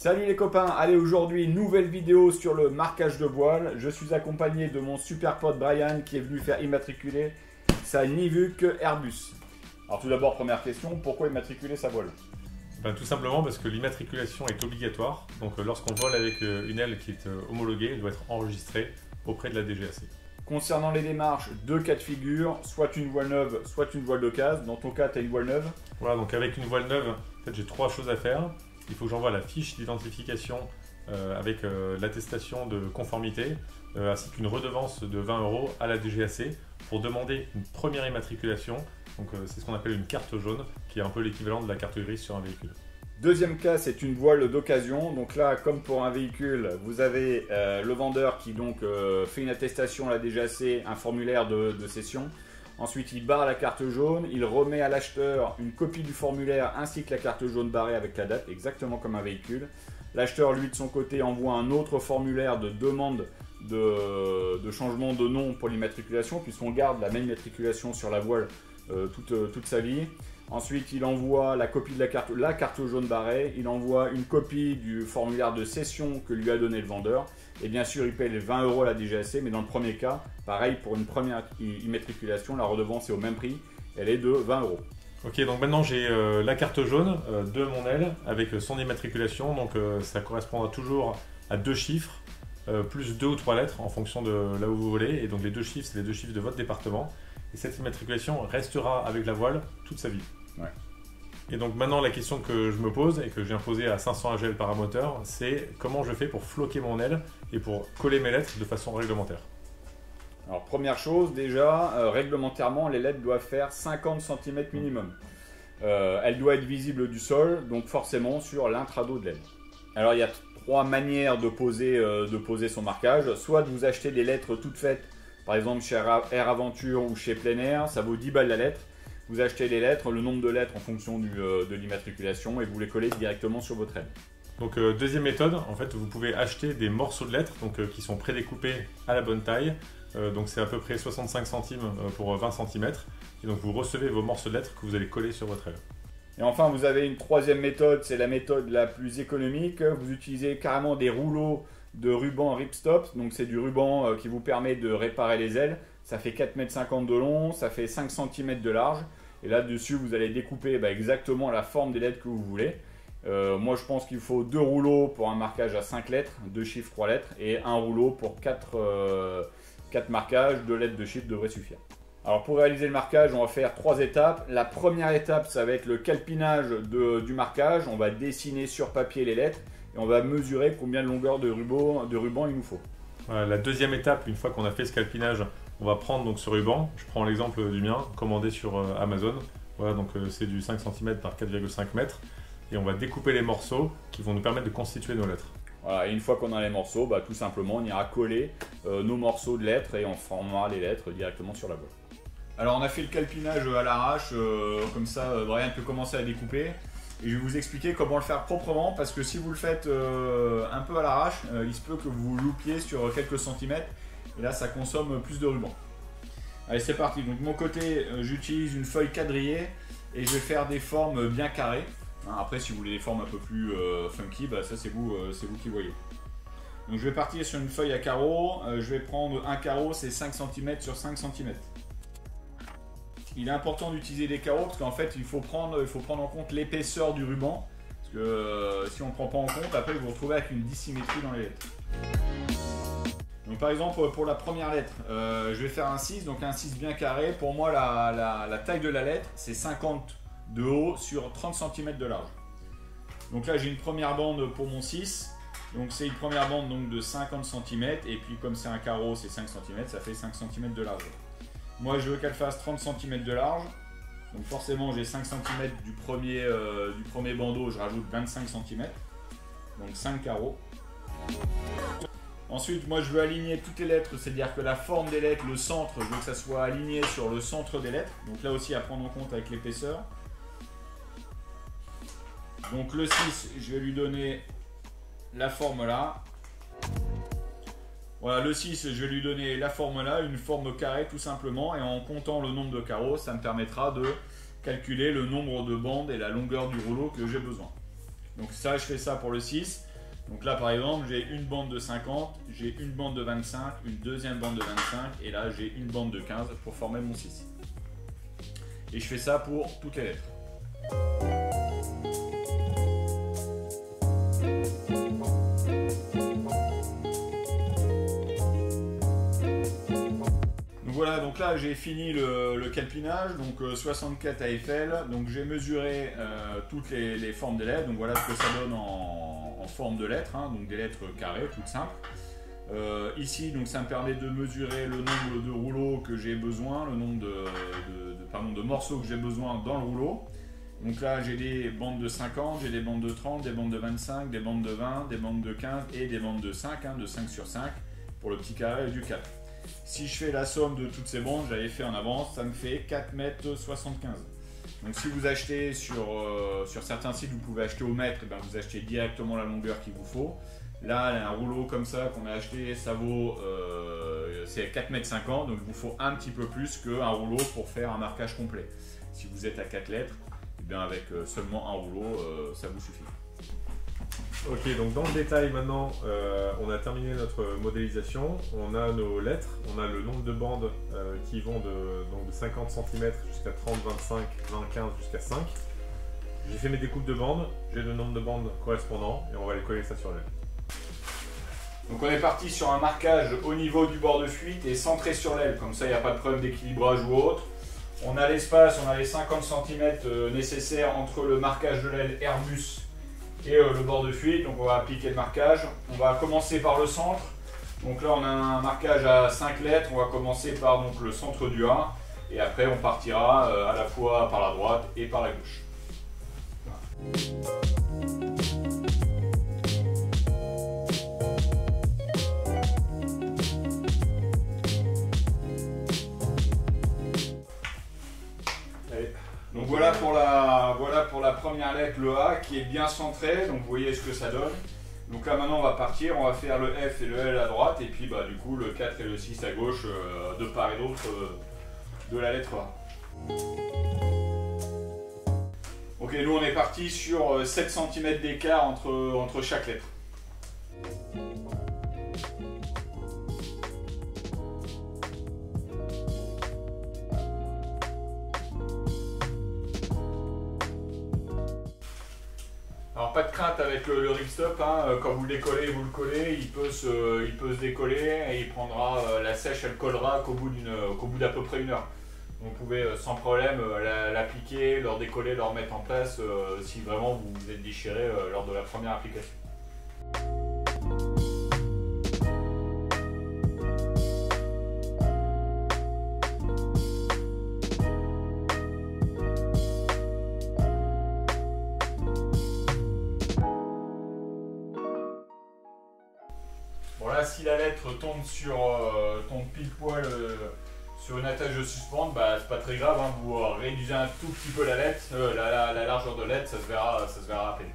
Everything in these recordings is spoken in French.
Salut les copains, allez aujourd'hui nouvelle vidéo sur le marquage de voile. Je suis accompagné de mon super pote Brian qui est venu faire immatriculer sa Nivuk Airbus. Alors tout d'abord première question, pourquoi immatriculer sa voile? Tout simplement parce que l'immatriculation est obligatoire. Donc lorsqu'on vole avec une aile qui est homologuée, elle doit être enregistrée auprès de la DGAC. Concernant les démarches, deux cas de figure, soit une voile neuve, soit une voile d'occasion. Dans ton cas, tu as une voile neuve. Voilà, donc avec une voile neuve, en fait, j'ai trois choses à faire. Il faut que j'envoie la fiche d'identification avec l'attestation de conformité, ainsi qu'une redevance de 20 € à la DGAC pour demander une première immatriculation. Donc c'est ce qu'on appelle une carte jaune, qui est un peu l'équivalent de la carte grise sur un véhicule. Deuxième cas, c'est une voile d'occasion. Donc là, comme pour un véhicule, vous avez le vendeur qui donc fait une attestation à la DGAC, un formulaire de cession. Ensuite, il barre la carte jaune, il remet à l'acheteur une copie du formulaire ainsi que la carte jaune barrée avec la date, exactement comme un véhicule. L'acheteur, lui, de son côté, envoie un autre formulaire de demande de changement de nom pour l'immatriculation, puisqu'on garde la même immatriculation sur la voile toute sa vie. Ensuite, il envoie la copie de la carte jaune barrée, il envoie une copie du formulaire de cession que lui a donné le vendeur. Et bien sûr, il paye les 20 € à la DGAC, mais dans le premier cas, pareil, pour une première immatriculation, la redevance est au même prix, elle est de 20 €. Ok, donc maintenant j'ai la carte jaune de mon aile avec son immatriculation, donc ça correspondra toujours à deux chiffres, plus 2 ou 3 lettres en fonction de là où vous volez, et donc les deux chiffres, c'est les deux chiffres de votre département, et cette immatriculation restera avec la voile toute sa vie. Ouais. Et donc maintenant la question que je me pose et que j'ai imposée à 500 AGL paramoteur, c'est comment je fais pour floquer mon aile et pour coller mes lettres de façon réglementaire. Alors première chose, déjà, réglementairement, les lettres doivent faire 50 cm minimum. Elle doit être visible du sol, donc forcément sur l'intrado de l'aile. Alors il y a trois manières de poser son marquage. Soit de vous acheter des lettres toutes faites, par exemple chez Air Aventure ou chez Plein Air, ça vaut 10 balles la lettre. Vous achetez les lettres, le nombre de lettres en fonction de l'immatriculation et vous les collez directement sur votre aile. Donc deuxième méthode, en fait vous pouvez acheter des morceaux de lettres qui sont prédécoupés à la bonne taille. Donc c'est à peu près 65 centimes pour 20 cm. Et donc vous recevez vos morceaux de lettres que vous allez coller sur votre aile. Et enfin vous avez une troisième méthode, c'est la méthode la plus économique. Vous utilisez carrément des rouleaux de ruban ripstop. Donc c'est du ruban qui vous permet de réparer les ailes. Ça fait 4,50 m de long, ça fait 5 cm de large. Et là-dessus, vous allez découper exactement la forme des lettres que vous voulez. Moi, je pense qu'il faut 2 rouleaux pour un marquage à 5 lettres, 2 chiffres, 3 lettres, et un rouleau pour 4 marquages, 2 lettres de chiffres devrait suffire. Alors, pour réaliser le marquage, on va faire 3 étapes. La première étape, ça va être le calpinage du marquage. On va dessiner sur papier les lettres et on va mesurer combien de longueur de ruban il nous faut. Voilà, la deuxième étape, une fois qu'on a fait ce calpinage, on va prendre donc ce ruban, je prends l'exemple du mien, commandé sur Amazon. Voilà, donc c'est du 5 cm par 4,5 m. Et on va découper les morceaux qui vont nous permettre de constituer nos lettres. Voilà, et une fois qu'on a les morceaux, tout simplement on ira coller nos morceaux de lettres et on formera les lettres directement sur la voile. Alors on a fait le calpinage à l'arrache, comme ça Brian peut commencer à découper. Et je vais vous expliquer comment le faire proprement, parce que si vous le faites un peu à l'arrache, il se peut que vous loupiez sur quelques centimètres. Et là, ça consomme plus de ruban. Allez, c'est parti. Donc, de mon côté, j'utilise une feuille quadrillée et je vais faire des formes bien carrées. Après, si vous voulez des formes un peu plus funky, ça c'est vous qui voyez. Donc, je vais partir sur une feuille à carreaux. Je vais prendre un carreau, c'est 5 cm sur 5 cm. Il est important d'utiliser des carreaux parce qu'en fait, il faut prendre en compte l'épaisseur du ruban. Parce que si on ne prend pas en compte, après, vous vous retrouvez avec une dissymétrie dans les lettres. Donc par exemple pour la première lettre, je vais faire un 6, donc un 6 bien carré. Pour moi la taille de la lettre c'est 50 de haut sur 30 cm de large. Donc là j'ai une première bande pour mon 6, donc c'est une première bande donc, de 50 cm et puis comme c'est un carreau c'est 5 cm, ça fait 5 cm de large. Moi je veux qu'elle fasse 30 cm de large, donc forcément j'ai 5 cm du premier bandeau, je rajoute 25 cm, donc 5 carreaux. Ensuite, moi je veux aligner toutes les lettres, c'est-à-dire que la forme des lettres, le centre, je veux que ça soit aligné sur le centre des lettres. Donc là aussi à prendre en compte avec l'épaisseur. Donc le 6, je vais lui donner la forme là. Voilà, le 6, je vais lui donner la forme là, une forme carrée tout simplement. Et en comptant le nombre de carreaux, ça me permettra de calculer le nombre de bandes et la longueur du rouleau que j'ai besoin. Donc ça, je fais ça pour le 6. Donc là, par exemple, j'ai une bande de 50, j'ai une bande de 25, une deuxième bande de 25, et là, j'ai une bande de 15 pour former mon 6. Et je fais ça pour toutes les lettres. Voilà, donc là j'ai fini le calpinage, donc 64 AFL, donc j'ai mesuré toutes les formes des lettres, donc voilà ce que ça donne en forme de lettres, hein, donc des lettres carrées, toutes simples. Ici, donc ça me permet de mesurer le nombre de rouleaux que j'ai besoin, le nombre de morceaux que j'ai besoin dans le rouleau. Donc là j'ai des bandes de 50, j'ai des bandes de 30, des bandes de 25, des bandes de 20, des bandes de 15 et des bandes de 5, hein, de 5 sur 5 pour le petit carré du 4. Si je fais la somme de toutes ces bandes, j'avais fait en avance, ça me fait 4,75 m. Donc si vous achetez sur certains sites, vous pouvez acheter au mètre, et bien vous achetez directement la longueur qu'il vous faut. Là, un rouleau comme ça qu'on a acheté, ça vaut c'est 4,50 m, donc il vous faut un petit peu plus qu'un rouleau pour faire un marquage complet. Si vous êtes à 4 lettres, et bien avec seulement un rouleau, ça vous suffit. Ok, donc dans le détail maintenant, on a terminé notre modélisation, on a nos lettres, on a le nombre de bandes qui vont de 50 cm jusqu'à 30, 25, 20, 15 jusqu'à 5. J'ai fait mes découpes de bandes, j'ai le nombre de bandes correspondant et on va aller coller ça sur l'aile. Donc on est parti sur un marquage au niveau du bord de fuite et centré sur l'aile, comme ça il n'y a pas de problème d'équilibrage ou autre. On a l'espace, on a les 50 cm nécessaires entre le marquage de l'aile Airbus et le bord de fuite, donc on va appliquer le marquage. On va commencer par le centre, donc là on a un marquage à 5 lettres, on va commencer par donc, le centre du A, et après on partira à la fois par la droite et par la gauche. Donc voilà pour la première lettre, le A, qui est bien centré, donc vous voyez ce que ça donne. Donc là maintenant on va partir, on va faire le F et le L à droite, et puis bah, du coup le 4 et le 6 à gauche, de part et d'autre de la lettre A. Ok, nous on est parti sur 7 cm d'écart entre chaque lettre. Alors pas de crainte avec le ripstop, hein. Quand vous le décollez, vous le collez, il peut se décoller et il prendra la sèche, elle collera qu'au bout d'à peu près 1 heure. Donc vous pouvez sans problème l'appliquer, le décoller, le remettre en place si vraiment vous vous êtes déchiré lors de la première application. Bon là, si la lettre tombe pile poil sur une attache de suspente, bah c'est pas très grave, hein, vous réduisez un tout petit peu la lettre, la largeur de lettre, ça se verra à peine.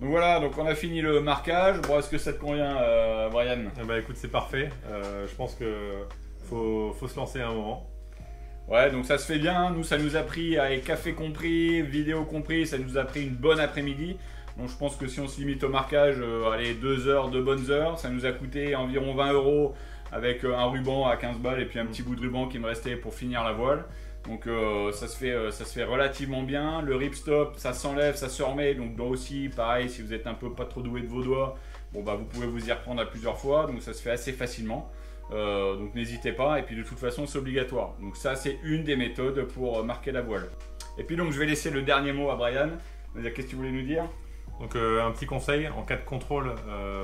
Donc voilà, donc on a fini le marquage. Bon, est-ce que ça te convient, Brian? Bah écoute, c'est parfait. Je pense que faut se lancer à un moment. Ouais, donc ça se fait bien. Nous, ça nous a pris, avec café compris, vidéo compris, ça nous a pris une bonne après-midi. Donc je pense que si on se limite au marquage, allez, 2 heures, 2 bonnes heures. Ça nous a coûté environ 20 € avec un ruban à 15 balles et puis un petit bout de ruban qui me restait pour finir la voile. Donc ça se fait relativement bien. Le ripstop, ça s'enlève, ça se remet. Donc là aussi, pareil, si vous êtes un peu pas trop doué de vos doigts, bon, bah, vous pouvez vous y reprendre à plusieurs fois. Donc ça se fait assez facilement. Donc n'hésitez pas. Et puis de toute façon, c'est obligatoire. Donc ça, c'est une des méthodes pour marquer la voile. Et puis donc, je vais laisser le dernier mot à Brian. Qu'est-ce que tu voulais nous dire? Donc un petit conseil, en cas de contrôle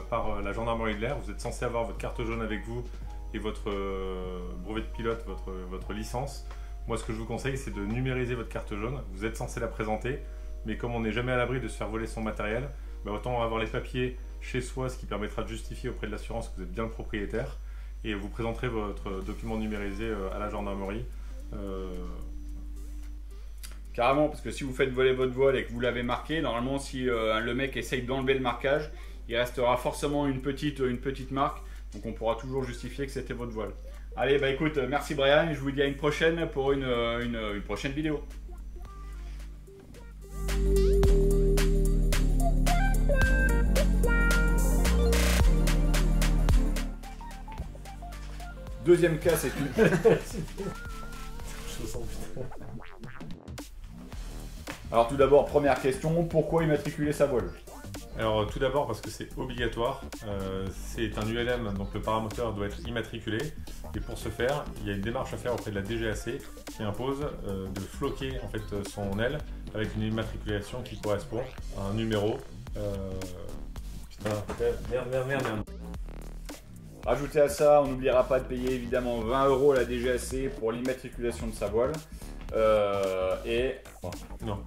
par la gendarmerie de l'air, vous êtes censé avoir votre carte jaune avec vous et votre brevet de pilote, votre licence. Moi, ce que je vous conseille, c'est de numériser votre carte jaune. Vous êtes censé la présenter, mais comme on n'est jamais à l'abri de se faire voler son matériel, bah autant avoir les papiers chez soi, ce qui permettra de justifier auprès de l'assurance que vous êtes bien le propriétaire. Et vous présenterez votre document numérisé à la gendarmerie. Carrément, parce que si vous faites voler votre voile et que vous l'avez marqué, normalement si le mec essaye d'enlever le marquage, il restera forcément une petite marque, donc on pourra toujours justifier que c'était votre voile. Allez, bah écoute, merci Brian, et je vous dis à une prochaine pour une prochaine vidéo. Deuxième cas, c'est une... Alors tout d'abord, première question, pourquoi immatriculer sa voile? Alors tout d'abord parce que c'est obligatoire, c'est un ULM, donc le paramoteur doit être immatriculé, et pour ce faire, il y a une démarche à faire auprès de la DGAC qui impose de floquer en fait son aile avec une immatriculation qui correspond à un numéro. Putain, merde. Rajouté à ça, on n'oubliera pas de payer évidemment 20 € à la DGAC pour l'immatriculation de sa voile. Non.